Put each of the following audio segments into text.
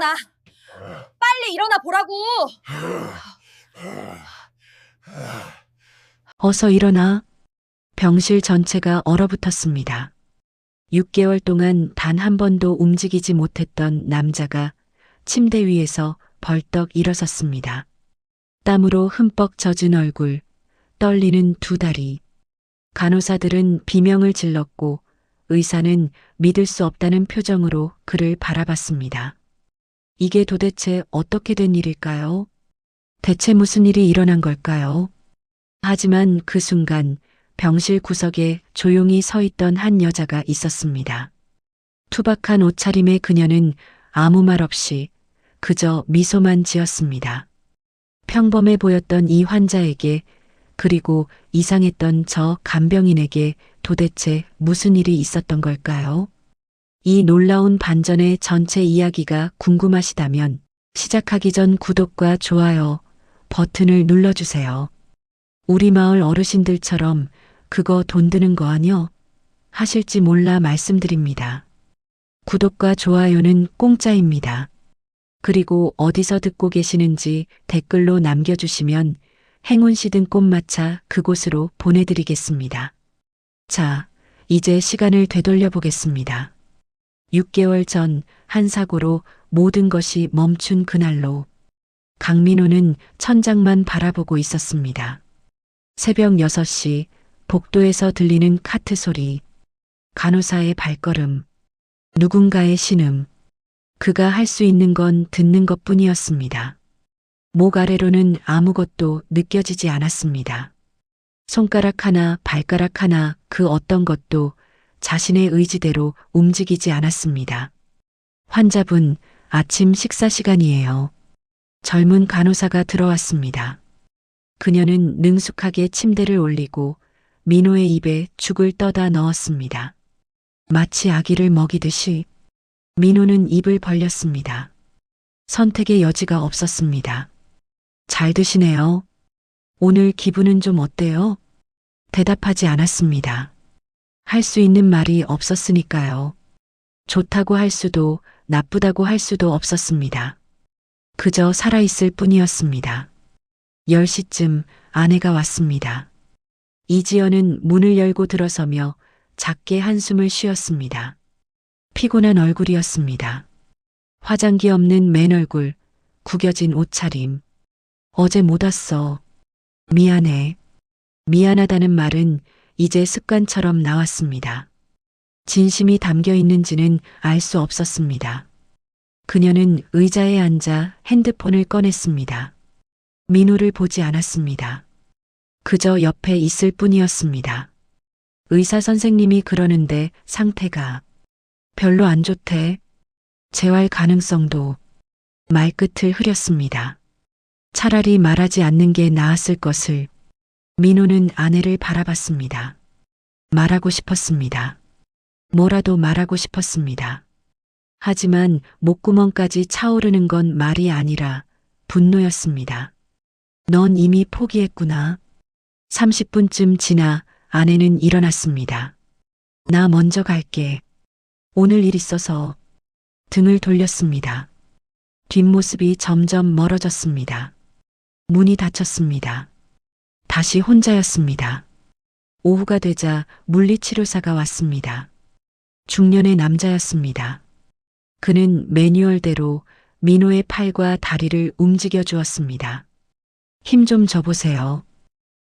일어나. 빨리 일어나 보라고. 어서 일어나. 병실 전체가 얼어붙었습니다. 6개월 동안 단 한 번도 움직이지 못했던 남자가 침대 위에서 벌떡 일어섰습니다. 땀으로 흠뻑 젖은 얼굴, 떨리는 두 다리. 간호사들은 비명을 질렀고 의사는 믿을 수 없다는 표정으로 그를 바라봤습니다. 이게 도대체 어떻게 된 일일까요? 대체 무슨 일이 일어난 걸까요? 하지만 그 순간 병실 구석에 조용히 서 있던 한 여자가 있었습니다. 투박한 옷차림의 그녀는 아무 말 없이 그저 미소만 지었습니다. 평범해 보였던 이 환자에게, 그리고 이상했던 저 간병인에게 도대체 무슨 일이 있었던 걸까요? 이 놀라운 반전의 전체 이야기가 궁금하시다면 시작하기 전 구독과 좋아요 버튼을 눌러주세요. 우리 마을 어르신들처럼 그거 돈 드는 거 아뇨? 하실지 몰라 말씀드립니다. 구독과 좋아요는 공짜입니다. 그리고 어디서 듣고 계시는지 댓글로 남겨주시면 행운 씨든 꽃마차 그곳으로 보내드리겠습니다. 자, 이제 시간을 되돌려 보겠습니다. 6개월 전 한 사고로 모든 것이 멈춘 그날로 강민호는 천장만 바라보고 있었습니다. 새벽 6시 복도에서 들리는 카트 소리, 간호사의 발걸음, 누군가의 신음. 그가 할 수 있는 건 듣는 것뿐이었습니다. 목 아래로는 아무것도 느껴지지 않았습니다. 손가락 하나, 발가락 하나, 그 어떤 것도 자신의 의지대로 움직이지 않았습니다. 환자분, 아침 식사 시간이에요. 젊은 간호사가 들어왔습니다. 그녀는 능숙하게 침대를 올리고 민호의 입에 죽을 떠다 넣었습니다. 마치 아기를 먹이듯이. 민호는 입을 벌렸습니다. 선택의 여지가 없었습니다. 잘 드시네요. 오늘 기분은 좀 어때요? 대답하지 않았습니다. 할 수 있는 말이 없었으니까요. 좋다고 할 수도 나쁘다고 할 수도 없었습니다. 그저 살아있을 뿐이었습니다. 10시쯤 아내가 왔습니다. 이지연은 문을 열고 들어서며 작게 한숨을 쉬었습니다. 피곤한 얼굴이었습니다. 화장기 없는 맨 얼굴, 구겨진 옷차림. 어제 못 왔어. 미안해. 미안하다는 말은 이제 습관처럼 나왔습니다. 진심이 담겨 있는지는 알 수 없었습니다. 그녀는 의자에 앉아 핸드폰을 꺼냈습니다. 민호를 보지 않았습니다. 그저 옆에 있을 뿐이었습니다. 의사 선생님이 그러는데 상태가 별로 안 좋대. 재활 가능성도. 말끝을 흐렸습니다. 차라리 말하지 않는 게 나았을 것을. 민호는 아내를 바라봤습니다. 말하고 싶었습니다. 뭐라도 말하고 싶었습니다. 하지만 목구멍까지 차오르는 건 말이 아니라 분노였습니다. 넌 이미 포기했구나. 30분쯤 지나 아내는 일어났습니다. 나 먼저 갈게. 오늘 일 있어서. 등을 돌렸습니다. 뒷모습이 점점 멀어졌습니다. 문이 닫혔습니다. 다시 혼자였습니다. 오후가 되자 물리치료사가 왔습니다. 중년의 남자였습니다. 그는 매뉴얼대로 민호의 팔과 다리를 움직여 주었습니다. 힘 좀 줘보세요.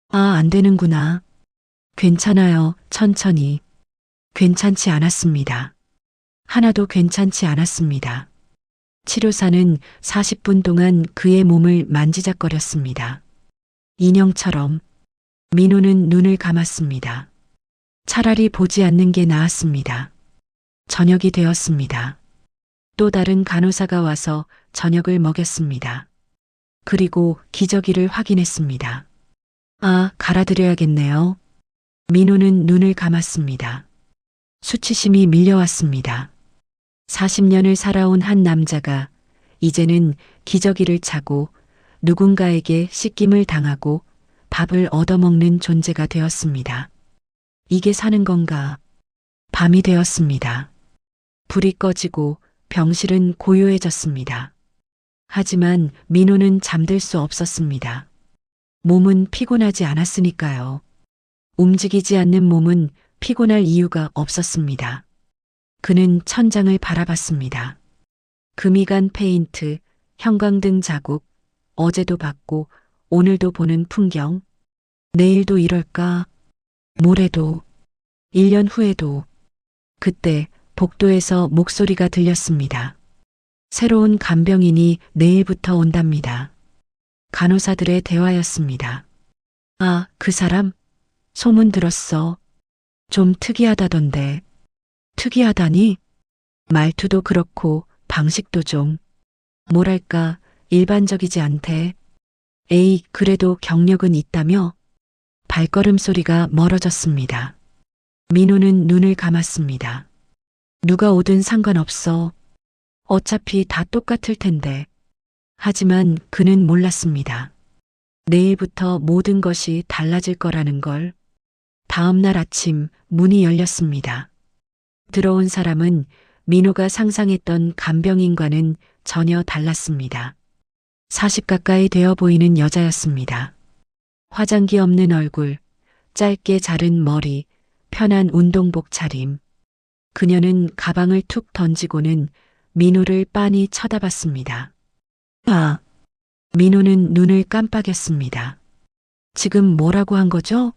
아, 안 되는구나. 괜찮아요, 천천히. 괜찮지 않았습니다. 하나도 괜찮지 않았습니다. 치료사는 40분 동안 그의 몸을 만지작거렸습니다. 인형처럼. 민호는 눈을 감았습니다. 차라리 보지 않는 게 나았습니다. 저녁이 되었습니다. 또 다른 간호사가 와서 저녁을 먹였습니다. 그리고 기저귀를 확인했습니다. 아, 갈아드려야겠네요. 민호는 눈을 감았습니다. 수치심이 밀려왔습니다. 40년을 살아온 한 남자가 이제는 기저귀를 차고 누군가에게 씻김을 당하고 밥을 얻어먹는 존재가 되었습니다. 이게 사는 건가? 밤이 되었습니다. 불이 꺼지고 병실은 고요해졌습니다. 하지만 민호는 잠들 수 없었습니다. 몸은 피곤하지 않았으니까요. 움직이지 않는 몸은 피곤할 이유가 없었습니다. 그는 천장을 바라봤습니다. 금이 간 페인트, 형광등 자국, 어제도 봤고 오늘도 보는 풍경. 내일도 이럴까? 모레도, 1년 후에도. 그때 복도에서 목소리가 들렸습니다. 새로운 간병인이 내일부터 온답니다. 간호사들의 대화였습니다. 아, 그 사람? 소문 들었어. 좀 특이하다던데. 특이하다니? 말투도 그렇고 방식도 좀, 뭐랄까, 일반적이지 않대. 에이, 그래도 경력은 있다며? 발걸음 소리가 멀어졌습니다. 민호는 눈을 감았습니다. 누가 오든 상관없어. 어차피 다 똑같을 텐데. 하지만 그는 몰랐습니다. 내일부터 모든 것이 달라질 거라는 걸. 다음 날 아침 문이 열렸습니다. 들어온 사람은 민호가 상상했던 간병인과는 전혀 달랐습니다. 40 가까이 되어 보이는 여자였습니다. 화장기 없는 얼굴, 짧게 자른 머리, 편한 운동복 차림. 그녀는 가방을 툭 던지고는 민호를 빤히 쳐다봤습니다. 아, 민호는 눈을 깜빡였습니다. 지금 뭐라고 한 거죠?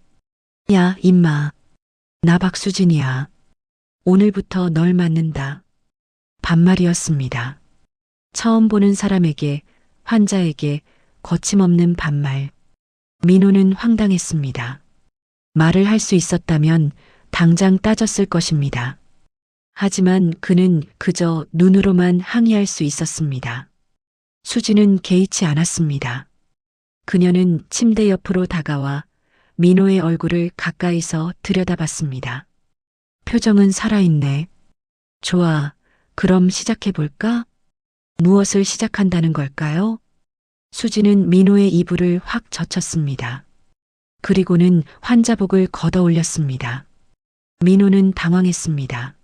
야, 임마. 나 박수진이야. 오늘부터 널 맞는다. 반말이었습니다. 처음 보는 사람에게, 환자에게 거침없는 반말. 민호는 황당했습니다. 말을 할 수 있었다면 당장 따졌을 것입니다. 하지만 그는 그저 눈으로만 항의할 수 있었습니다. 수지는 개의치 않았습니다. 그녀는 침대 옆으로 다가와 민호의 얼굴을 가까이서 들여다봤습니다. 표정은 살아있네. 좋아, 그럼 시작해볼까? 무엇을 시작한다는 걸까요? 수지는 민호의 이불을 확 젖혔습니다. 그리고는 환자복을 걷어 올렸습니다. 민호는 당황했습니다.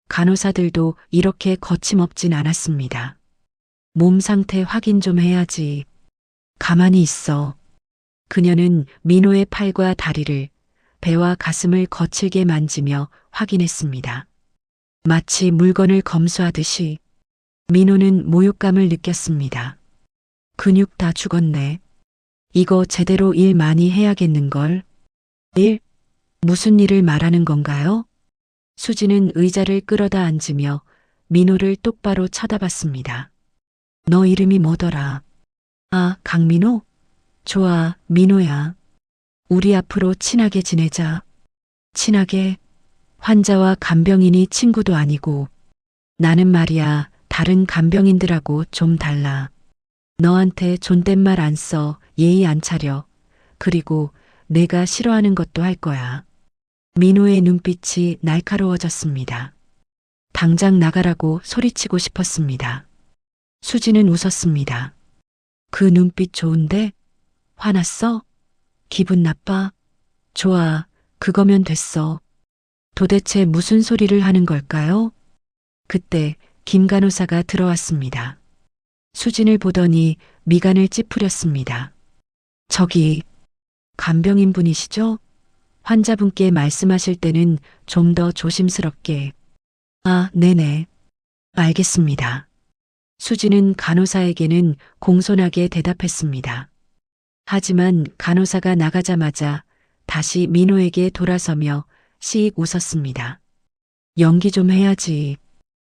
간호사들도 이렇게 거침없진 않았습니다. 몸 상태 확인 좀 해야지. 가만히 있어. 그녀는 민호의 팔과 다리를, 배와 가슴을 거칠게 만지며 확인했습니다. 마치 물건을 검수하듯이. 민호는 모욕감을 느꼈습니다. 근육 다 죽었네. 이거 제대로 일 많이 해야겠는걸. 일? 무슨 일을 말하는 건가요? 수지는 의자를 끌어다 앉으며 민호를 똑바로 쳐다봤습니다. 너 이름이 뭐더라? 아, 강민호? 좋아, 민호야. 우리 앞으로 친하게 지내자. 친하게? 환자와 간병인이 친구도 아니고. 나는 말이야, 다른 간병인들하고 좀 달라. 너한테 존댓말 안 써, 예의 안 차려. 그리고 내가 싫어하는 것도 할 거야. 민호의 눈빛이 날카로워졌습니다. 당장 나가라고 소리치고 싶었습니다. 수지는 웃었습니다. 그 눈빛 좋은데? 화났어? 기분 나빠? 좋아, 그거면 됐어. 도대체 무슨 소리를 하는 걸까요? 그때 김 간호사가 들어왔습니다. 수진을 보더니 미간을 찌푸렸습니다. 저기, 간병인 분이시죠? 환자분께 말씀하실 때는 좀 더 조심스럽게. 아, 네네. 알겠습니다. 수지는 간호사에게는 공손하게 대답했습니다. 하지만 간호사가 나가자마자 다시 민호에게 돌아서며 씩 웃었습니다. 연기 좀 해야지.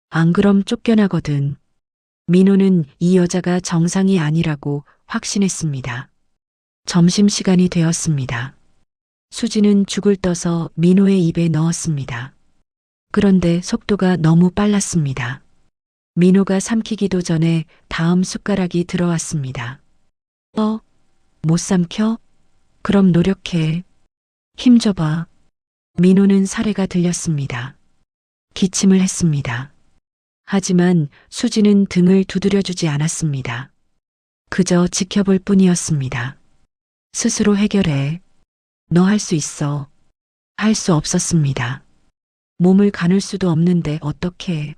안 그럼 쫓겨나거든. 민호는 이 여자가 정상이 아니라고 확신했습니다. 점심시간이 되었습니다. 수지는 죽을 떠서 민호의 입에 넣었습니다. 그런데 속도가 너무 빨랐습니다. 민호가 삼키기도 전에 다음 숟가락이 들어왔습니다. 못 삼켜? 그럼 노력해. 힘줘봐. 민호는 사례가 들렸습니다. 기침을 했습니다. 하지만 수지는 등을 두드려주지 않았습니다. 그저 지켜볼 뿐이었습니다. 스스로 해결해. 너 할 수 있어. 할 수 없었습니다. 몸을 가눌 수도 없는데 어떻게.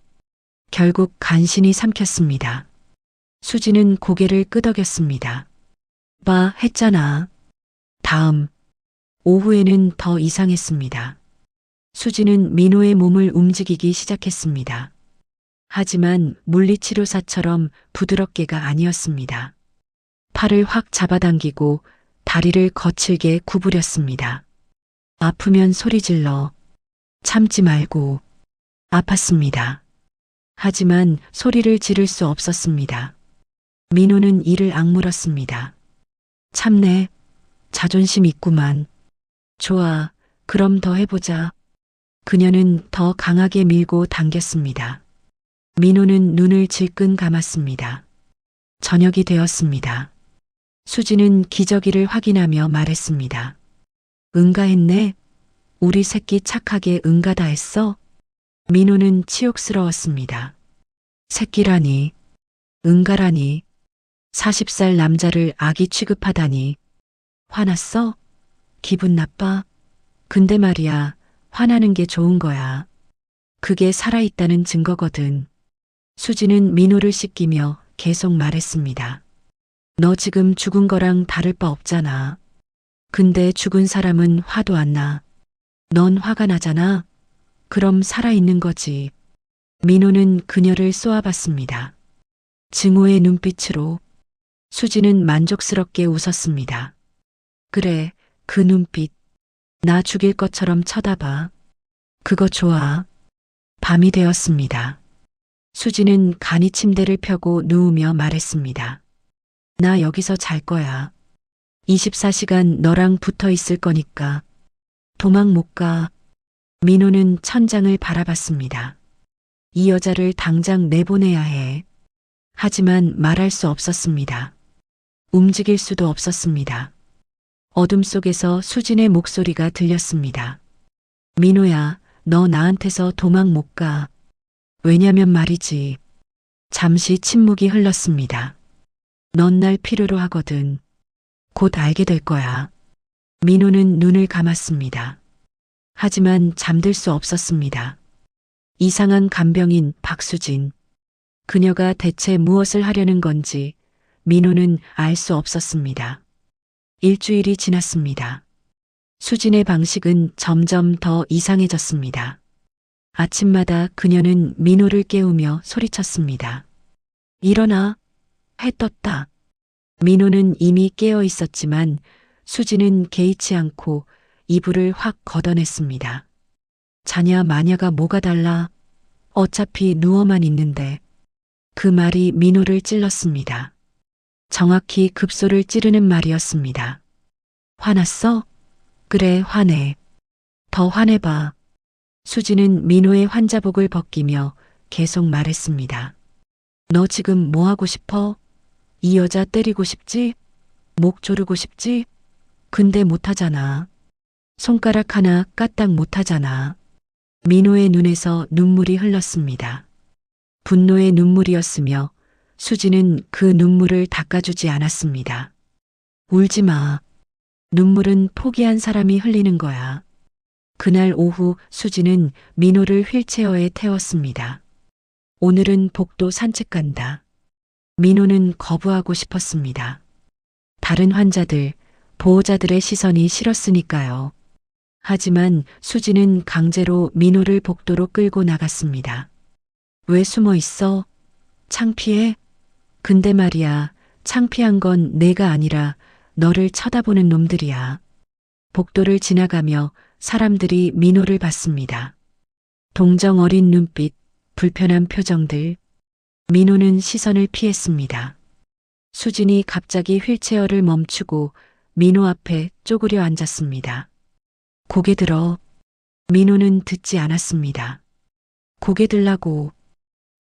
결국 간신히 삼켰습니다. 수지는 고개를 끄덕였습니다. 봐, 했잖아. 다음. 오후에는 더 이상했습니다. 수지는 민호의 몸을 움직이기 시작했습니다. 하지만 물리치료사처럼 부드럽게가 아니었습니다. 팔을 확 잡아당기고 다리를 거칠게 구부렸습니다. 아프면 소리 질러. 참지 말고. 아팠습니다. 하지만 소리를 지를 수 없었습니다. 민호는 이를 악물었습니다. 참네. 자존심 있구만. 좋아. 그럼 더 해보자. 그녀는 더 강하게 밀고 당겼습니다. 민호는 눈을 질끈 감았습니다. 저녁이 되었습니다. 수지는 기저귀를 확인하며 말했습니다. 응가했네? 우리 새끼 착하게 응가다 했어? 민호는 치욕스러웠습니다. 새끼라니, 응가라니, 40살 남자를 아기 취급하다니. 화났어? 기분 나빠? 근데 말이야, 화나는 게 좋은 거야. 그게 살아있다는 증거거든. 수지는 민호를 씻기며 계속 말했습니다. 너 지금 죽은 거랑 다를 바 없잖아. 근데 죽은 사람은 화도 안 나. 넌 화가 나잖아. 그럼 살아있는 거지. 민호는 그녀를 쏘아봤습니다. 증오의 눈빛으로. 수지는 만족스럽게 웃었습니다. 그래, 그 눈빛. 나 죽일 것처럼 쳐다봐. 그거 좋아. 밤이 되었습니다. 수지는 간이 침대를 펴고 누우며 말했습니다. 나 여기서 잘 거야. 24시간 너랑 붙어 있을 거니까. 도망 못 가. 민호는 천장을 바라봤습니다. 이 여자를 당장 내보내야 해. 하지만 말할 수 없었습니다. 움직일 수도 없었습니다. 어둠 속에서 수진의 목소리가 들렸습니다. 민호야, 너 나한테서 도망 못 가. 왜냐면 말이지. 잠시 침묵이 흘렀습니다. 넌 날 필요로 하거든. 곧 알게 될 거야. 민호는 눈을 감았습니다. 하지만 잠들 수 없었습니다. 이상한 간병인 박수진. 그녀가 대체 무엇을 하려는 건지 민호는 알 수 없었습니다. 일주일이 지났습니다. 수진의 방식은 점점 더 이상해졌습니다. 아침마다 그녀는 민호를 깨우며 소리쳤습니다. 일어나. 해 떴다. 민호는 이미 깨어 있었지만 수진은 개의치 않고 이불을 확 걷어냈습니다. 자냐 마냐가 뭐가 달라. 어차피 누워만 있는데. 그 말이 민호를 찔렀습니다. 정확히 급소를 찌르는 말이었습니다. 화났어? 그래, 화내. 더 화내봐. 수지는 민호의 환자복을 벗기며 계속 말했습니다. 너 지금 뭐 하고 싶어? 이 여자 때리고 싶지? 목 조르고 싶지? 근데 못하잖아. 손가락 하나 까딱 못하잖아. 민호의 눈에서 눈물이 흘렀습니다. 분노의 눈물이었으며 수지는 그 눈물을 닦아주지 않았습니다. 울지 마. 눈물은 포기한 사람이 흘리는 거야. 그날 오후 수지는 민호를 휠체어에 태웠습니다. 오늘은 복도 산책 간다. 민호는 거부하고 싶었습니다. 다른 환자들, 보호자들의 시선이 싫었으니까요. 하지만 수지는 강제로 민호를 복도로 끌고 나갔습니다. 왜 숨어 있어? 창피해? 근데 말이야, 창피한 건 내가 아니라 너를 쳐다보는 놈들이야. 복도를 지나가며 사람들이 민호를 봤습니다. 동정 어린 눈빛, 불편한 표정들. 민호는 시선을 피했습니다. 수진이 갑자기 휠체어를 멈추고 민호 앞에 쪼그려 앉았습니다. 고개 들어. 민호는 듣지 않았습니다. 고개 들라고.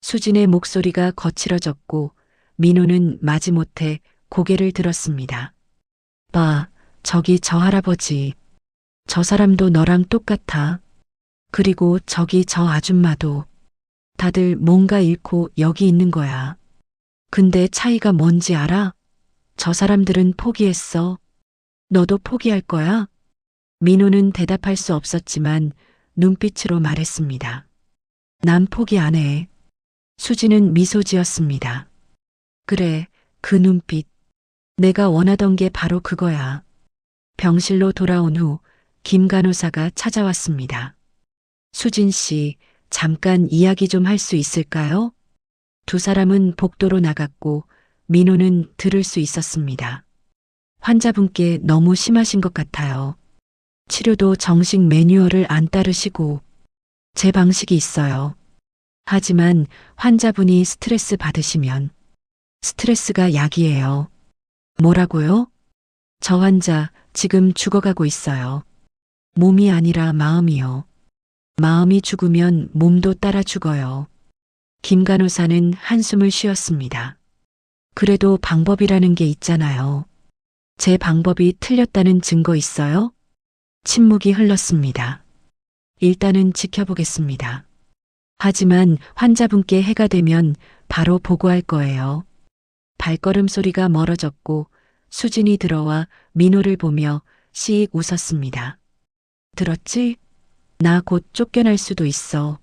수진의 목소리가 거칠어졌고 민호는 마지못해 고개를 들었습니다. 봐, 저기 저 할아버지. 저 사람도 너랑 똑같아. 그리고 저기 저 아줌마도. 다들 뭔가 잃고 여기 있는 거야. 근데 차이가 뭔지 알아? 저 사람들은 포기했어. 너도 포기할 거야? 민호는 대답할 수 없었지만 눈빛으로 말했습니다. 난 포기 안 해. 수지는 미소 지었습니다. 그래, 그 눈빛. 내가 원하던 게 바로 그거야. 병실로 돌아온 후 김 간호사가 찾아왔습니다. 수진 씨, 잠깐 이야기 좀 할 수 있을까요? 두 사람은 복도로 나갔고 민호는 들을 수 있었습니다. 환자분께 너무 심하신 것 같아요. 치료도 정식 매뉴얼을 안 따르시고 제 방식이 있어요. 하지만 환자분이 스트레스 받으시면 스트레스가 약이에요. 뭐라고요? 저 환자 지금 죽어가고 있어요. 몸이 아니라 마음이요. 마음이 죽으면 몸도 따라 죽어요. 김 간호사는 한숨을 쉬었습니다. 그래도 방법이라는 게 있잖아요. 제 방법이 틀렸다는 증거 있어요? 침묵이 흘렀습니다. 일단은 지켜보겠습니다. 하지만 환자분께 해가 되면 바로 보고할 거예요. 발걸음 소리가 멀어졌고 수진이 들어와 민호를 보며 씩 웃었습니다. 들었지? 나 곧 쫓겨날 수도 있어.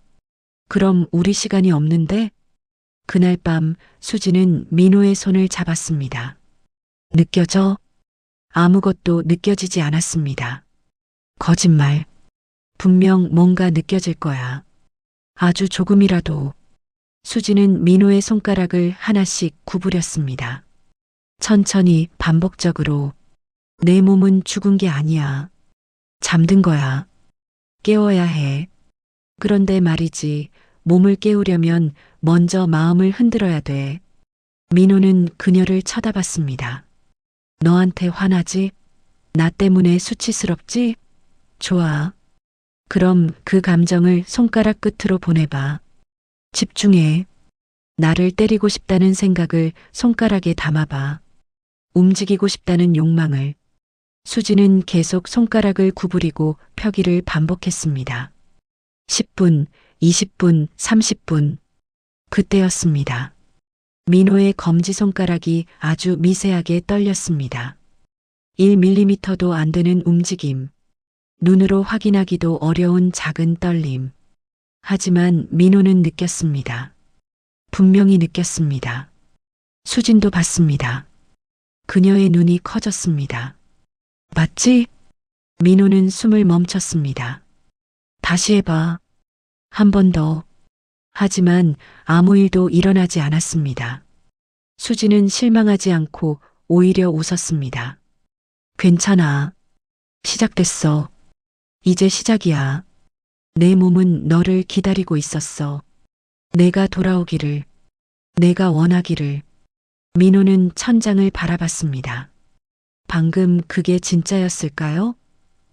그럼 우리 시간이 없는데? 그날 밤 수진은 민호의 손을 잡았습니다. 느껴져? 아무것도 느껴지지 않았습니다. 거짓말. 분명 뭔가 느껴질 거야. 아주 조금이라도. 수진은 민호의 손가락을 하나씩 구부렸습니다. 천천히 반복적으로. 내 몸은 죽은 게 아니야. 잠든 거야. 깨워야 해. 그런데 말이지, 몸을 깨우려면 먼저 마음을 흔들어야 돼. 민호는 그녀를 쳐다봤습니다. 너한테 화나지? 나 때문에 수치스럽지? 좋아. 그럼 그 감정을 손가락 끝으로 보내봐. 집중해. 나를 때리고 싶다는 생각을 손가락에 담아봐. 움직이고 싶다는 욕망을. 수지는 계속 손가락을 구부리고 펴기를 반복했습니다. 10분, 20분, 30분. 그때였습니다. 민호의 검지손가락이 아주 미세하게 떨렸습니다. 1mm도 안 되는 움직임. 눈으로 확인하기도 어려운 작은 떨림. 하지만 민호는 느꼈습니다. 분명히 느꼈습니다. 수진도 봤습니다. 그녀의 눈이 커졌습니다. 맞지? 민호는 숨을 멈췄습니다. 다시 해봐. 한 번 더. 하지만 아무 일도 일어나지 않았습니다. 수지는 실망하지 않고 오히려 웃었습니다. 괜찮아. 시작됐어. 이제 시작이야. 내 몸은 너를 기다리고 있었어. 내가 돌아오기를. 내가 원하기를. 민호는 천장을 바라봤습니다. 방금 그게 진짜였을까요?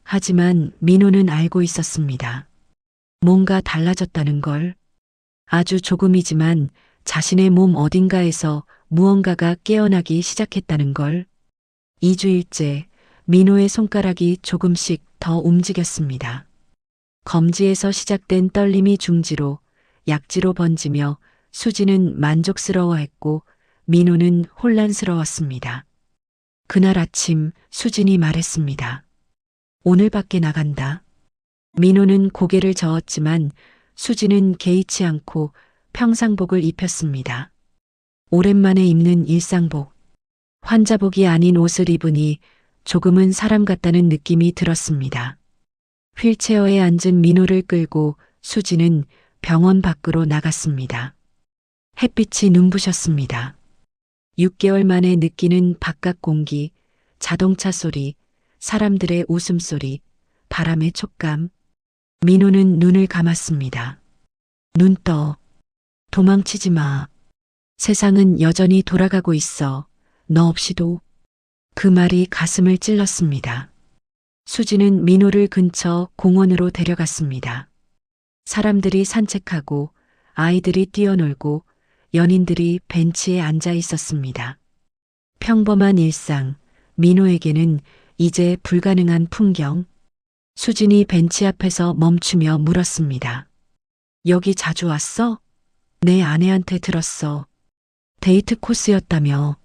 하지만 민호는 알고 있었습니다. 뭔가 달라졌다는 걸. 아주 조금이지만 자신의 몸 어딘가에서 무언가가 깨어나기 시작했다는 걸. 2주일째 민호의 손가락이 조금씩 더 움직였습니다. 검지에서 시작된 떨림이 중지로 약지로 번지며 수지는 만족스러워했고 민호는 혼란스러웠습니다. 그날 아침 수진이 말했습니다. 오늘 밖에 나간다. 민호는 고개를 저었지만 수지는 개의치 않고 평상복을 입혔습니다. 오랜만에 입는 일상복. 환자복이 아닌 옷을 입으니 조금은 사람 같다는 느낌이 들었습니다. 휠체어에 앉은 민호를 끌고 수지는 병원 밖으로 나갔습니다. 햇빛이 눈부셨습니다. 6개월 만에 느끼는 바깥 공기, 자동차 소리, 사람들의 웃음소리, 바람의 촉감. 민호는 눈을 감았습니다. 눈 떠. 도망치지 마. 세상은 여전히 돌아가고 있어. 너 없이도. 그 말이 가슴을 찔렀습니다. 수지는 민호를 근처 공원으로 데려갔습니다. 사람들이 산책하고 아이들이 뛰어놀고 연인들이 벤치에 앉아 있었습니다. 평범한 일상, 민호에게는 이제 불가능한 풍경. 수진이 벤치 앞에서 멈추며 물었습니다. 여기 자주 왔어? 내 아내한테 들었어. 데이트 코스였다며.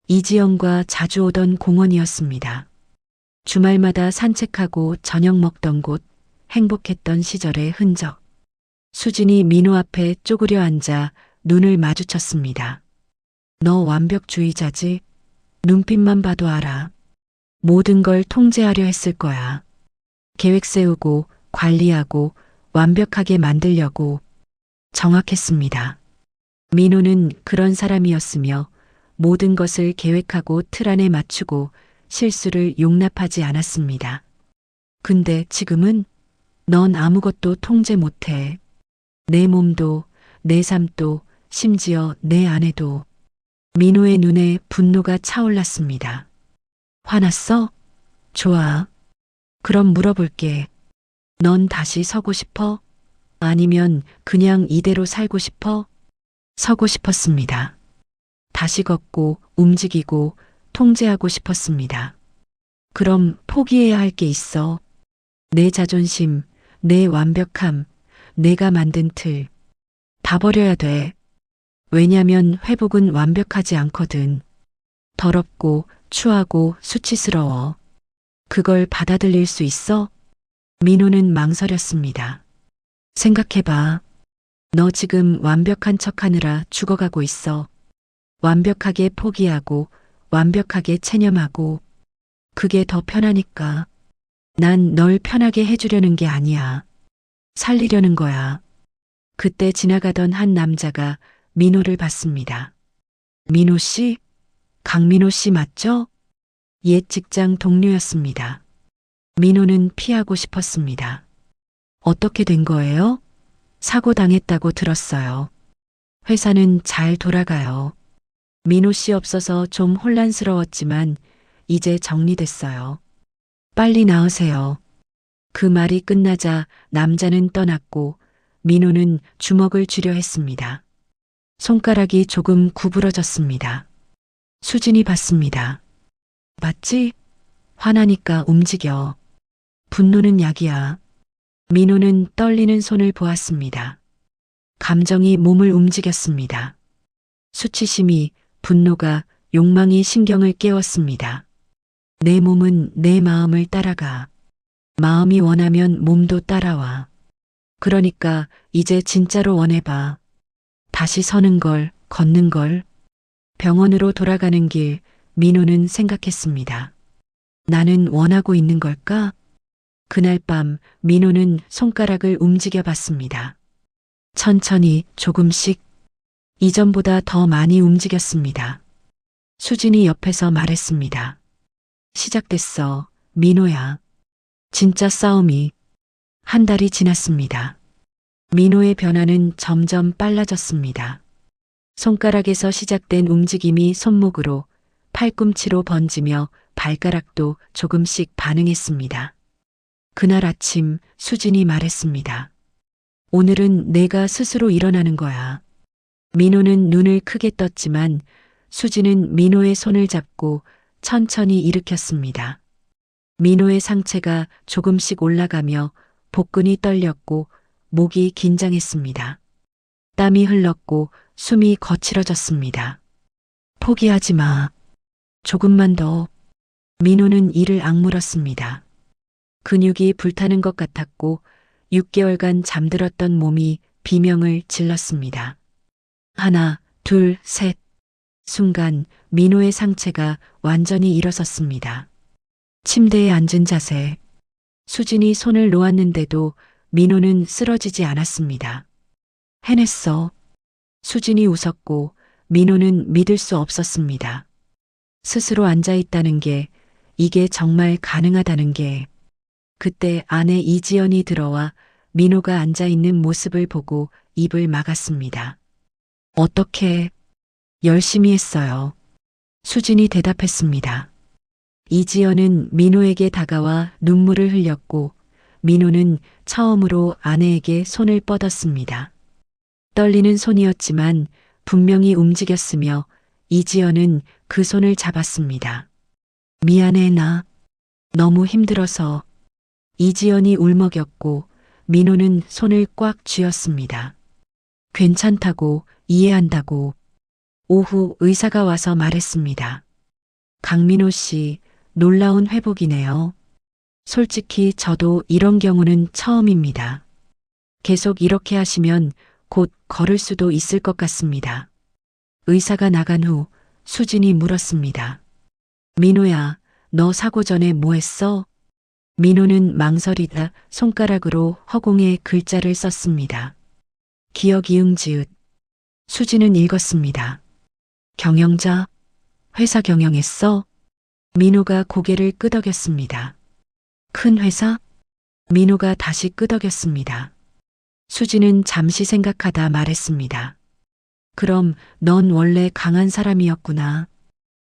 이지영과 자주 오던 공원이었습니다. 주말마다 산책하고 저녁 먹던 곳, 행복했던 시절의 흔적. 수진이 민호 앞에 쪼그려 앉아 눈을 마주쳤습니다. 너 완벽주의자지? 눈빛만 봐도 알아. 모든 걸 통제하려 했을 거야. 계획 세우고 관리하고 완벽하게 만들려고. 정확했습니다. 민호는 그런 사람이었으며 모든 것을 계획하고 틀 안에 맞추고 실수를 용납하지 않았습니다. 근데 지금은 넌 아무것도 통제 못해. 내 몸도, 내 삶도, 심지어 내 아내도. 민호의 눈에 분노가 차올랐습니다. 화났어? 좋아. 그럼 물어볼게. 넌 다시 서고 싶어? 아니면 그냥 이대로 살고 싶어? 서고 싶었습니다. 다시 걷고 움직이고 통제하고 싶었습니다. 그럼 포기해야 할 게 있어. 내 자존심, 내 완벽함, 내가 만든 틀. 다 버려야 돼. 왜냐면 회복은 완벽하지 않거든. 더럽고 추하고 수치스러워. 그걸 받아들일 수 있어? 민호는 망설였습니다. 생각해봐. 너 지금 완벽한 척하느라 죽어가고 있어. 완벽하게 포기하고 완벽하게 체념하고. 그게 더 편하니까. 난 널 편하게 해주려는 게 아니야. 살리려는 거야. 그때 지나가던 한 남자가 민호를 봤습니다. 민호 씨? 강민호 씨 맞죠? 옛 직장 동료였습니다. 민호는 피하고 싶었습니다. 어떻게 된 거예요? 사고 당했다고 들었어요. 회사는 잘 돌아가요. 민호 씨 없어서 좀 혼란스러웠지만 이제 정리됐어요. 빨리 나으세요. 그 말이 끝나자 남자는 떠났고 민호는 주먹을 쥐려 했습니다. 손가락이 조금 구부러졌습니다. 수진이 봤습니다. 맞지? 화나니까 움직여. 분노는 약이야. 민호는 떨리는 손을 보았습니다. 감정이 몸을 움직였습니다. 수치심이, 분노가, 욕망이 신경을 깨웠습니다. 내 몸은 내 마음을 따라가. 마음이 원하면 몸도 따라와. 그러니까 이제 진짜로 원해봐. 다시 서는 걸, 걷는 걸. 병원으로 돌아가는 길, 민호는 생각했습니다. 나는 원하고 있는 걸까? 그날 밤 민호는 손가락을 움직여 봤습니다. 천천히 조금씩. 이전보다 더 많이 움직였습니다. 수진이 옆에서 말했습니다. 시작됐어, 민호야. 진짜 싸움이. 한 달이 지났습니다. 민호의 변화는 점점 빨라졌습니다. 손가락에서 시작된 움직임이 손목으로, 팔꿈치로 번지며 발가락도 조금씩 반응했습니다. 그날 아침 수진이 말했습니다. 오늘은 내가 스스로 일어나는 거야. 민호는 눈을 크게 떴지만 수진은 민호의 손을 잡고 천천히 일으켰습니다. 민호의 상체가 조금씩 올라가며 복근이 떨렸고 목이 긴장했습니다. 땀이 흘렀고 숨이 거칠어졌습니다. 포기하지 마. 조금만 더. 민호는 이를 악물었습니다. 근육이 불타는 것 같았고 6개월간 잠들었던 몸이 비명을 질렀습니다. 하나, 둘, 셋. 순간 민호의 상체가 완전히 일어섰습니다. 침대에 앉은 자세. 수진이 손을 놓았는데도 민호는 쓰러지지 않았습니다. 해냈어. 수진이 웃었고 민호는 믿을 수 없었습니다. 스스로 앉아있다는 게, 이게 정말 가능하다는 게. 그때 아내 이지연이 들어와 민호가 앉아있는 모습을 보고 입을 막았습니다. 어떻게? 열심히 했어요. 수진이 대답했습니다. 이지연은 민호에게 다가와 눈물을 흘렸고 민호는 처음으로 아내에게 손을 뻗었습니다. 떨리는 손이었지만 분명히 움직였으며 이지연은 그 손을 잡았습니다. 미안해, 나 너무 힘들어서. 이지연이 울먹였고 민호는 손을 꽉 쥐었습니다. 괜찮다고, 이해한다고. 오후 의사가 와서 말했습니다. 강민호 씨, 놀라운 회복이네요. 솔직히 저도 이런 경우는 처음입니다. 계속 이렇게 하시면 곧 걸을 수도 있을 것 같습니다. 의사가 나간 후 수진이 물었습니다. 민호야, 너 사고 전에 뭐 했어? 민호는 망설이다 손가락으로 허공에 글자를 썼습니다. 기억 이응 지읒. 수진은 읽었습니다. 경영자? 회사 경영했어? 민호가 고개를 끄덕였습니다. 큰 회사? 민호가 다시 끄덕였습니다. 수진은 잠시 생각하다 말했습니다. 그럼 넌 원래 강한 사람이었구나.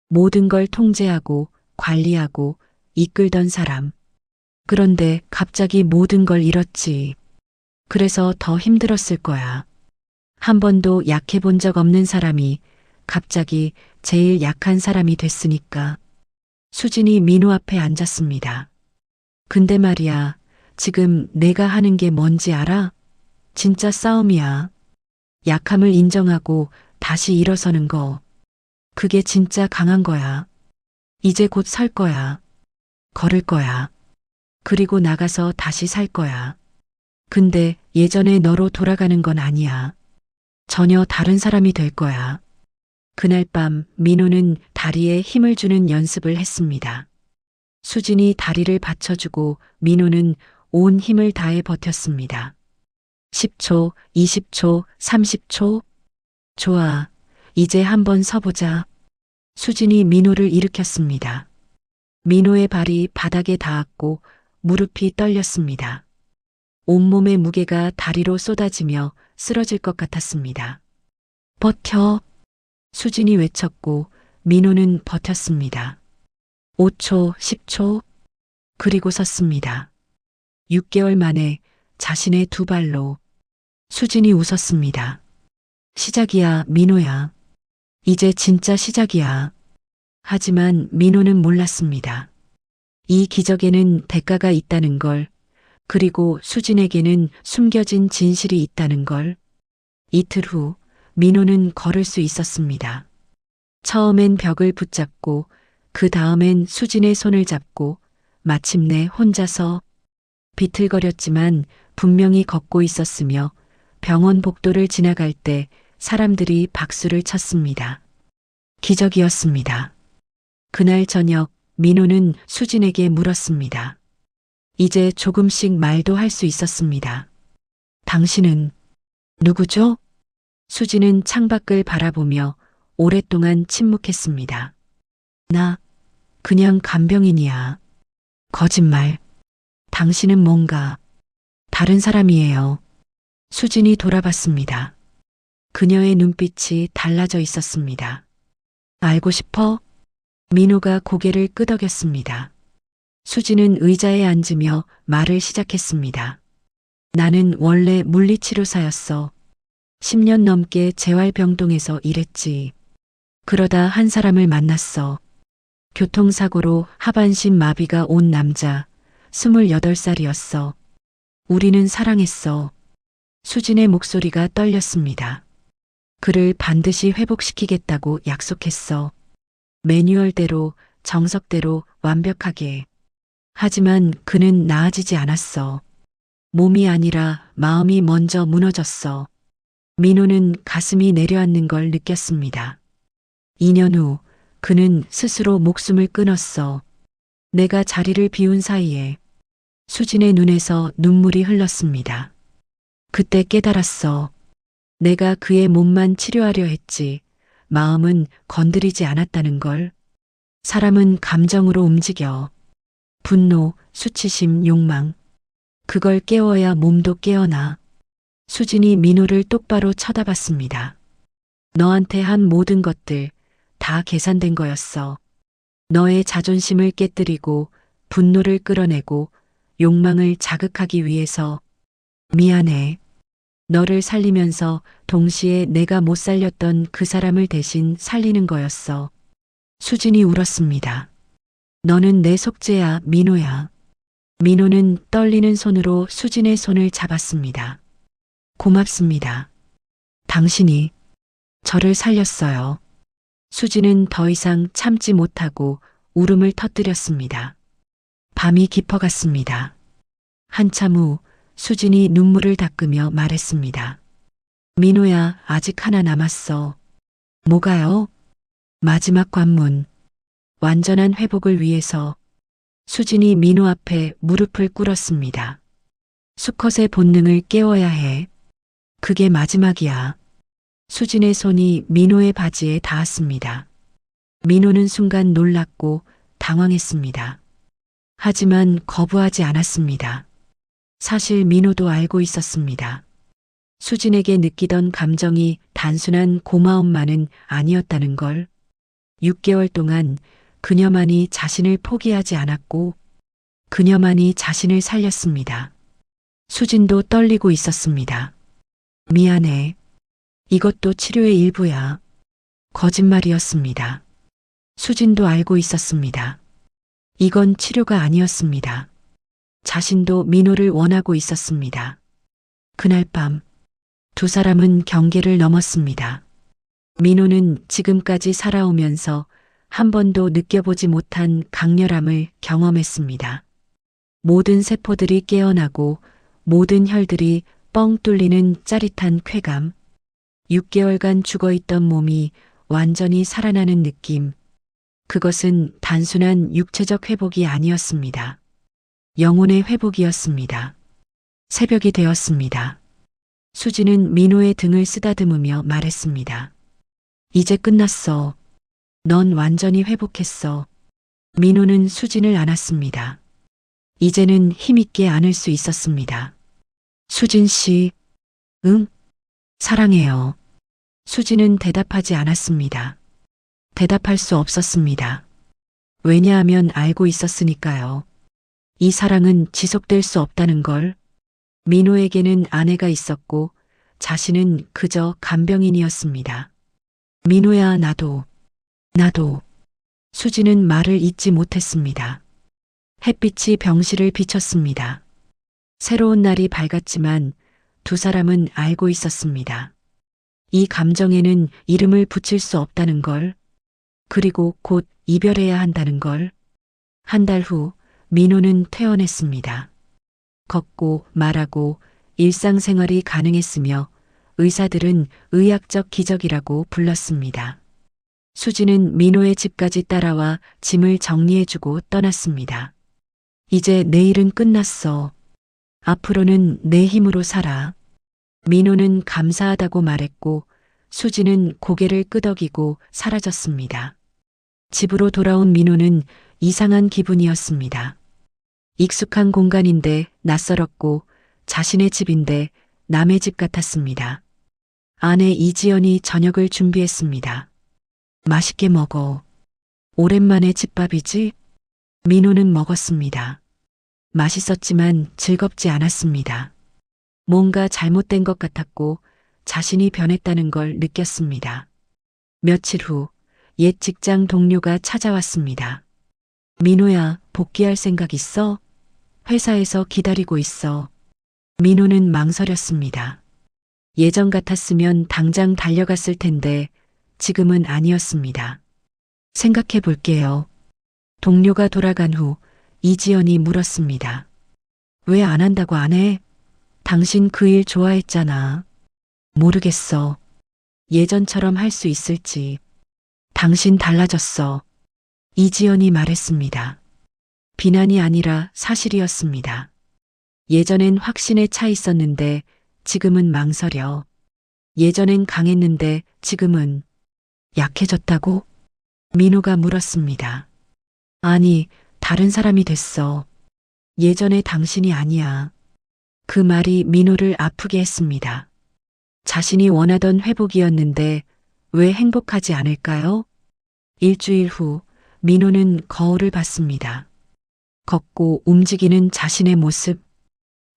모든 걸 통제하고 관리하고 이끌던 사람. 그런데 갑자기 모든 걸 잃었지. 그래서 더 힘들었을 거야. 한 번도 약해 본 적 없는 사람이 갑자기 제일 약한 사람이 됐으니까. 수진이 민호 앞에 앉았습니다. 근데 말이야, 지금 내가 하는 게 뭔지 알아? 진짜 싸움이야. 약함을 인정하고 다시 일어서는 거. 그게 진짜 강한 거야. 이제 곧 설 거야. 걸을 거야. 그리고 나가서 다시 살 거야. 근데 예전의 너로 돌아가는 건 아니야. 전혀 다른 사람이 될 거야. 그날 밤 민호는 다리에 힘을 주는 연습을 했습니다. 수진이 다리를 받쳐주고 민호는 온 힘을 다해 버텼습니다. 10초, 20초, 30초. 좋아. 이제 한번 서보자. 수진이 민호를 일으켰습니다. 민호의 발이 바닥에 닿았고 무릎이 떨렸습니다. 온몸의 무게가 다리로 쏟아지며 쓰러질 것 같았습니다. 버텨. 수진이 외쳤고 민호는 버텼습니다. 5초, 10초. 그리고 섰습니다. 6개월 만에 자신의 두 발로. 수진이 웃었습니다. 시작이야, 민호야. 이제 진짜 시작이야. 하지만 민호는 몰랐습니다. 이 기적에는 대가가 있다는 걸, 그리고 수진에게는 숨겨진 진실이 있다는 걸. 이틀 후 민호는 걸을 수 있었습니다. 처음엔 벽을 붙잡고 그 다음엔 수진의 손을 잡고 마침내 혼자서 비틀거렸지만 분명히 걷고 있었으며 병원 복도를 지나갈 때 사람들이 박수를 쳤습니다. 기적이었습니다. 그날 저녁 민호는 수진에게 물었습니다. 이제 조금씩 말도 할 수 있었습니다. 당신은 누구죠? 수진은 창밖을 바라보며 오랫동안 침묵했습니다. 나 그냥 간병인이야. 거짓말. 당신은 뭔가 다른 사람이에요. 수진이 돌아봤습니다. 그녀의 눈빛이 달라져 있었습니다. 알고 싶어? 민호가 고개를 끄덕였습니다. 수진은 의자에 앉으며 말을 시작했습니다. 나는 원래 물리치료사였어. 10년 넘게 재활병동에서 일했지. 그러다 한 사람을 만났어. 교통사고로 하반신 마비가 온 남자, 28살이었어. 우리는 사랑했어. 수진의 목소리가 떨렸습니다. 그를 반드시 회복시키겠다고 약속했어. 매뉴얼대로, 정석대로 완벽하게. 하지만 그는 나아지지 않았어. 몸이 아니라 마음이 먼저 무너졌어. 민호는 가슴이 내려앉는 걸 느꼈습니다. 2년 후 그는 스스로 목숨을 끊었어. 내가 자리를 비운 사이에. 수진의 눈에서 눈물이 흘렀습니다. 그때 깨달았어. 내가 그의 몸만 치료하려 했지 마음은 건드리지 않았다는 걸. 사람은 감정으로 움직여. 분노, 수치심, 욕망. 그걸 깨워야 몸도 깨어나. 수진이 민호를 똑바로 쳐다봤습니다. 너한테 한 모든 것들 다 계산된 거였어. 너의 자존심을 깨뜨리고 분노를 끌어내고 욕망을 자극하기 위해서. 미안해. 너를 살리면서 동시에 내가 못 살렸던 그 사람을 대신 살리는 거였어. 수진이 울었습니다. 너는 내 속죄야, 민호야. 민호는 떨리는 손으로 수진의 손을 잡았습니다. 고맙습니다. 당신이 저를 살렸어요. 수진은 더 이상 참지 못하고 울음을 터뜨렸습니다. 밤이 깊어갔습니다. 한참 후 수진이 눈물을 닦으며 말했습니다. 민호야, 아직 하나 남았어. 뭐가요? 마지막 관문. 완전한 회복을 위해서 수진이 민호 앞에 무릎을 꿇었습니다. 수컷의 본능을 깨워야 해. 그게 마지막이야. 수진의 손이 민호의 바지에 닿았습니다. 민호는 순간 놀랐고 당황했습니다. 하지만 거부하지 않았습니다. 사실 민호도 알고 있었습니다. 수진에게 느끼던 감정이 단순한 고마움만은 아니었다는 걸. 6개월 동안 그녀만이 자신을 포기하지 않았고 그녀만이 자신을 살렸습니다. 수진도 떨리고 있었습니다. 미안해. 이것도 치료의 일부야. 거짓말이었습니다. 수진도 알고 있었습니다. 이건 치료가 아니었습니다. 자신도 민호를 원하고 있었습니다. 그날 밤, 두 사람은 경계를 넘었습니다. 민호는 지금까지 살아오면서 한 번도 느껴보지 못한 강렬함을 경험했습니다. 모든 세포들이 깨어나고 모든 혈들이 뻥 뚫리는 짜릿한 쾌감. 6개월간 죽어있던 몸이 완전히 살아나는 느낌. 그것은 단순한 육체적 회복이 아니었습니다. 영혼의 회복이었습니다. 새벽이 되었습니다. 수지는 민호의 등을 쓰다듬으며 말했습니다. 이제 끝났어. 넌 완전히 회복했어. 민호는 수진을 안았습니다. 이제는 힘있게 안을 수 있었습니다. 수진 씨, 응? 사랑해요. 수진은 대답하지 않았습니다. 대답할 수 없었습니다. 왜냐하면 알고 있었으니까요. 이 사랑은 지속될 수 없다는 걸. 민호에게는 아내가 있었고 자신은 그저 간병인이었습니다. 민호야, 나도. 수지는 말을 잇지 못했습니다. 햇빛이 병실을 비췄습니다. 새로운 날이 밝았지만 두 사람은 알고 있었습니다. 이 감정에는 이름을 붙일 수 없다는 걸. 그리고 곧 이별해야 한다는 걸. 한 달 후 민호는 퇴원했습니다. 걷고 말하고 일상생활이 가능했으며 의사들은 의학적 기적이라고 불렀습니다. 수지는 민호의 집까지 따라와 짐을 정리해주고 떠났습니다. 이제 내일은 끝났어. 앞으로는 내 힘으로 살아. 민호는 감사하다고 말했고 수지는 고개를 끄덕이고 사라졌습니다. 집으로 돌아온 민호는 이상한 기분이었습니다. 익숙한 공간인데 낯설었고 자신의 집인데 남의 집 같았습니다. 아내 이지연이 저녁을 준비했습니다. 맛있게 먹어. 오랜만에 집밥이지? 민호는 먹었습니다. 맛있었지만 즐겁지 않았습니다. 뭔가 잘못된 것 같았고 자신이 변했다는 걸 느꼈습니다. 며칠 후 옛 직장 동료가 찾아왔습니다. 민호야, 복귀할 생각 있어? 회사에서 기다리고 있어. 민호는 망설였습니다. 예전 같았으면 당장 달려갔을 텐데 지금은 아니었습니다. 생각해 볼게요. 동료가 돌아간 후 이지연이 물었습니다. 왜 안 한다고 안 해? 당신 그 일 좋아했잖아. 모르겠어. 예전처럼 할 수 있을지. 당신 달라졌어. 이지연이 말했습니다. 비난이 아니라 사실이었습니다. 예전엔 확신에 차 있었는데 지금은 망설여. 예전엔 강했는데 지금은 약해졌다고? 민호가 물었습니다. 아니, 다른 사람이 됐어. 예전의 당신이 아니야. 그 말이 민호를 아프게 했습니다. 자신이 원하던 회복이었는데 왜 행복하지 않을까요? 일주일 후 민호는 거울을 봤습니다. 걷고 움직이는 자신의 모습,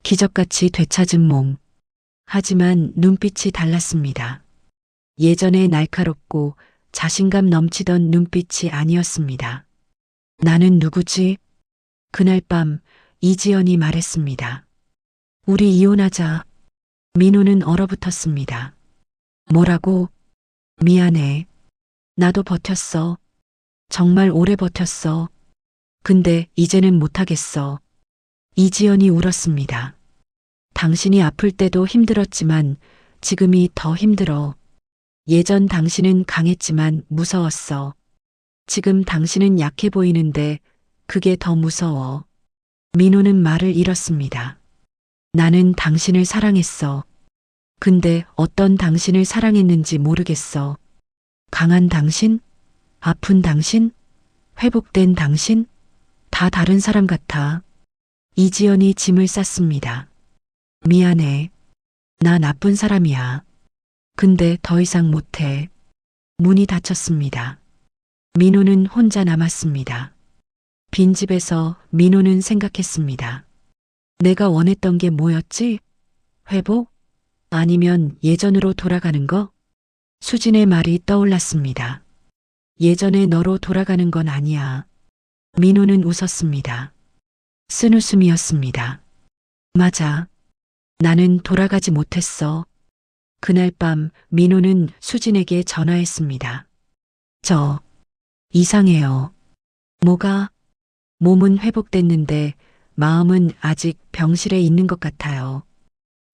기적같이 되찾은 몸. 하지만 눈빛이 달랐습니다. 예전에 날카롭고 자신감 넘치던 눈빛이 아니었습니다. 나는 누구지? 그날 밤 이지연이 말했습니다. 우리 이혼하자. 민호는 얼어붙었습니다. 뭐라고? 미안해. 나도 버텼어. 정말 오래 버텼어. 근데 이제는 못하겠어. 이지연이 울었습니다. 당신이 아플 때도 힘들었지만 지금이 더 힘들어. 예전 당신은 강했지만 무서웠어. 지금 당신은 약해 보이는데 그게 더 무서워. 민호는 말을 잃었습니다. 나는 당신을 사랑했어. 근데 어떤 당신을 사랑했는지 모르겠어. 강한 당신? 아픈 당신? 회복된 당신? 다 다른 사람 같아. 이지연이 짐을 쌌습니다. 미안해. 나 나쁜 사람이야. 근데 더 이상 못해. 문이 닫혔습니다. 민호는 혼자 남았습니다. 빈집에서 민호는 생각했습니다. 내가 원했던 게 뭐였지? 회복? 아니면 예전으로 돌아가는 거? 수진의 말이 떠올랐습니다. 예전의 너로 돌아가는 건 아니야. 민호는 웃었습니다. 쓴웃음이었습니다. 맞아. 나는 돌아가지 못했어. 그날 밤 민호는 수진에게 전화했습니다. 저 이상해요. 뭐가? 몸은 회복됐는데 마음은 아직 병실에 있는 것 같아요.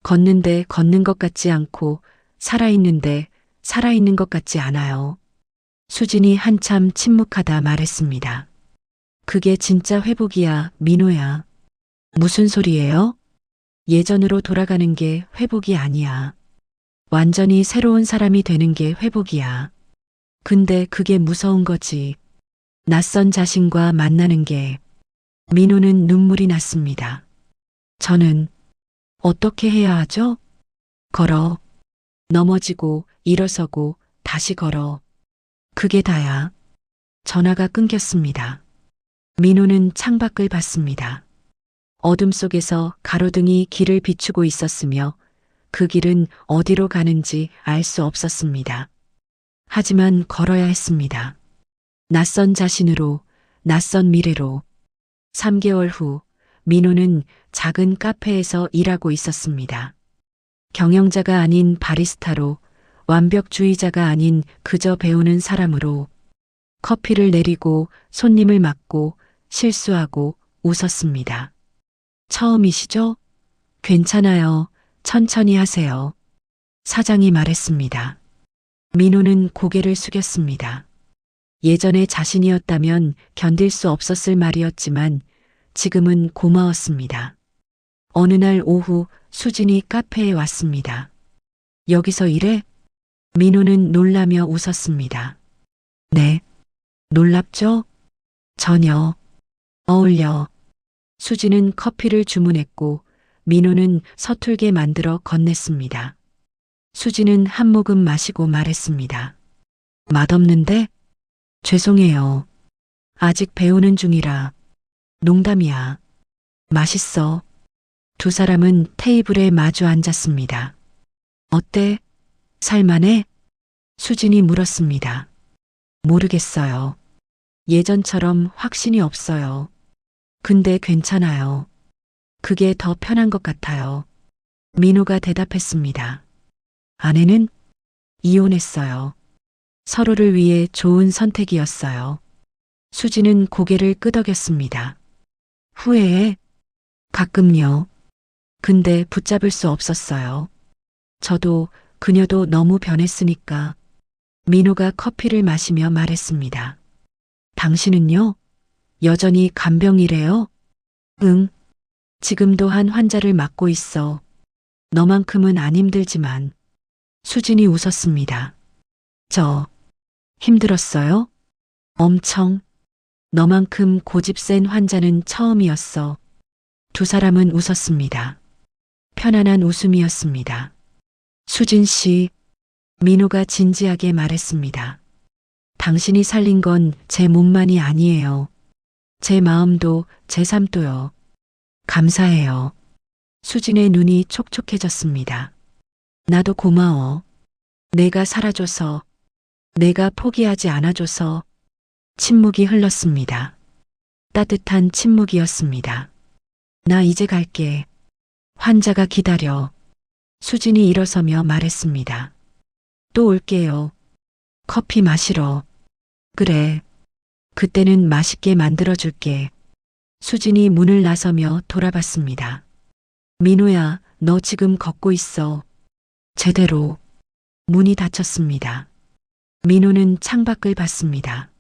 걷는데 걷는 것 같지 않고 살아있는데 살아있는 것 같지 않아요. 수진이 한참 침묵하다 말했습니다. 그게 진짜 회복이야, 민호야. 무슨 소리예요? 예전으로 돌아가는 게 회복이 아니야. 완전히 새로운 사람이 되는 게 회복이야. 근데 그게 무서운 거지. 낯선 자신과 만나는 게. 민호는 눈물이 났습니다. 저는 어떻게 해야 하죠? 걸어. 넘어지고 일어서고 다시 걸어. 그게 다야. 전화가 끊겼습니다. 민호는 창밖을 봤습니다. 어둠 속에서 가로등이 길을 비추고 있었으며 그 길은 어디로 가는지 알 수 없었습니다. 하지만 걸어야 했습니다. 낯선 자신으로, 낯선 미래로. 3개월 후 민호는 작은 카페에서 일하고 있었습니다. 경영자가 아닌 바리스타로, 완벽주의자가 아닌 그저 배우는 사람으로 커피를 내리고 손님을 맞고 실수하고 웃었습니다. 처음이시죠? 괜찮아요. 천천히 하세요. 사장이 말했습니다. 민호는 고개를 숙였습니다. 예전의 자신이었다면 견딜 수 없었을 말이었지만 지금은 고마웠습니다. 어느 날 오후 수진이 카페에 왔습니다. 여기서 일해? 민호는 놀라며 웃었습니다. 네. 놀랍죠? 전혀. 어울려. 수진은 커피를 주문했고 민호는 서툴게 만들어 건넸습니다. 수진은 한 모금 마시고 말했습니다. 맛없는데? 죄송해요. 아직 배우는 중이라. 농담이야. 맛있어. 두 사람은 테이블에 마주 앉았습니다. 어때? 살만해? 수진이 물었습니다. 모르겠어요. 예전처럼 확신이 없어요. 근데 괜찮아요. 그게 더 편한 것 같아요. 민호가 대답했습니다. 아내는 이혼했어요. 서로를 위해 좋은 선택이었어요. 수지는 고개를 끄덕였습니다. 후회해? 가끔요. 근데 붙잡을 수 없었어요. 저도 그녀도 너무 변했으니까. 민호가 커피를 마시며 말했습니다. 당신은요? 여전히 간병이래요? 응. 지금도 한 환자를 맡고 있어. 너만큼은 안 힘들지만. 수진이 웃었습니다. 저 힘들었어요? 엄청. 너만큼 고집 센 환자는 처음이었어. 두 사람은 웃었습니다. 편안한 웃음이었습니다. 수진 씨, 민호가 진지하게 말했습니다. 당신이 살린 건 제 몸만이 아니에요. 제 마음도 제 삶도요. 감사해요. 수진의 눈이 촉촉해졌습니다. 나도 고마워. 내가 살아줘서, 내가 포기하지 않아줘서. 침묵이 흘렀습니다. 따뜻한 침묵이었습니다. 나 이제 갈게. 환자가 기다려. 수진이 일어서며 말했습니다. 또 올게요. 커피 마시러. 그래. 그때는 맛있게 만들어줄게. 수진이 문을 나서며 돌아봤습니다. 민호야, 너 지금 걷고 있어. 제대로 문이 닫혔습니다. 민호는 창밖을 봤습니다.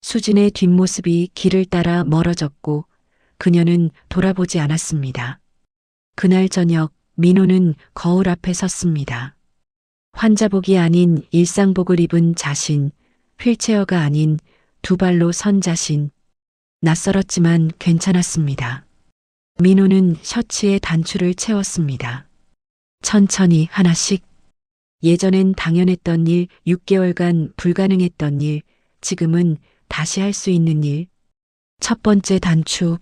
수진의 뒷모습이 길을 따라 멀어졌고 그녀는 돌아보지 않았습니다. 그날 저녁 민호는 거울 앞에 섰습니다. 환자복이 아닌 일상복을 입은 자신, 휠체어가 아닌 두 발로 선 자신, 낯설었지만 괜찮았습니다. 민호는 셔츠에 단추를 채웠습니다. 천천히 하나씩. 예전엔 당연했던 일, 6개월간 불가능했던 일, 지금은 다시 할 수 있는 일. 첫 번째 단추.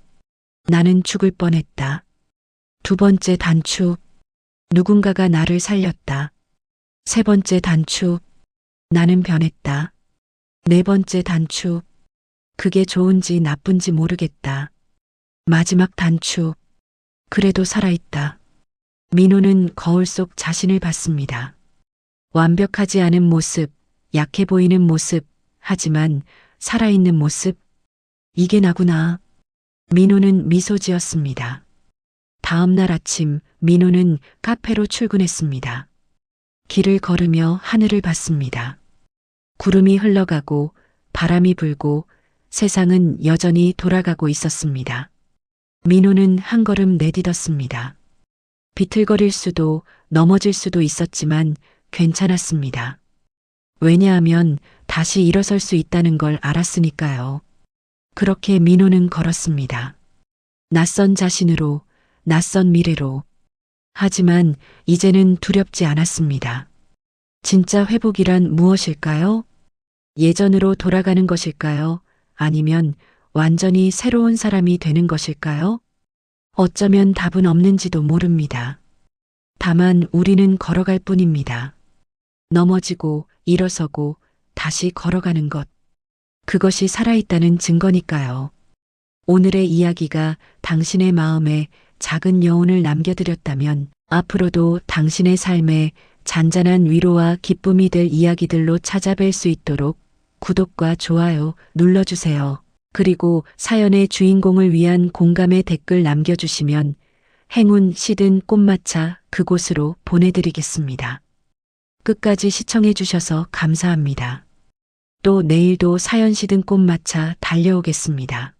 나는 죽을 뻔했다. 두 번째 단추. 누군가가 나를 살렸다. 세 번째 단추. 나는 변했다. 네 번째 단추. 그게 좋은지 나쁜지 모르겠다. 마지막 단추. 그래도 살아있다. 민호는 거울 속 자신을 봤습니다. 완벽하지 않은 모습, 약해 보이는 모습, 하지만 살아있는 모습. 이게 나구나. 민호는 미소 지었습니다. 다음 날 아침 민호는 카페로 출근했습니다. 길을 걸으며 하늘을 봤습니다. 구름이 흘러가고 바람이 불고 세상은 여전히 돌아가고 있었습니다. 민호는 한 걸음 내딛었습니다. 비틀거릴 수도 넘어질 수도 있었지만 괜찮았습니다. 왜냐하면 다시 일어설 수 있다는 걸 알았으니까요. 그렇게 민호는 걸었습니다. 낯선 자신으로, 낯선 미래로. 하지만 이제는 두렵지 않았습니다. 진짜 회복이란 무엇일까요? 예전으로 돌아가는 것일까요? 아니면 완전히 새로운 사람이 되는 것일까요? 어쩌면 답은 없는지도 모릅니다. 다만 우리는 걸어갈 뿐입니다. 넘어지고 일어서고 다시 걸어가는 것. 그것이 살아있다는 증거니까요. 오늘의 이야기가 당신의 마음에 작은 여운을 남겨드렸다면 앞으로도 당신의 삶에 잔잔한 위로와 기쁨이 될 이야기들로 찾아뵐 수 있도록 구독과 좋아요 눌러주세요. 그리고 사연의 주인공을 위한 공감의 댓글 남겨주시면 행운 시든 꽃마차 그곳으로 보내드리겠습니다. 끝까지 시청해주셔서 감사합니다. 또 내일도 사연 시든 꽃마차 달려오겠습니다.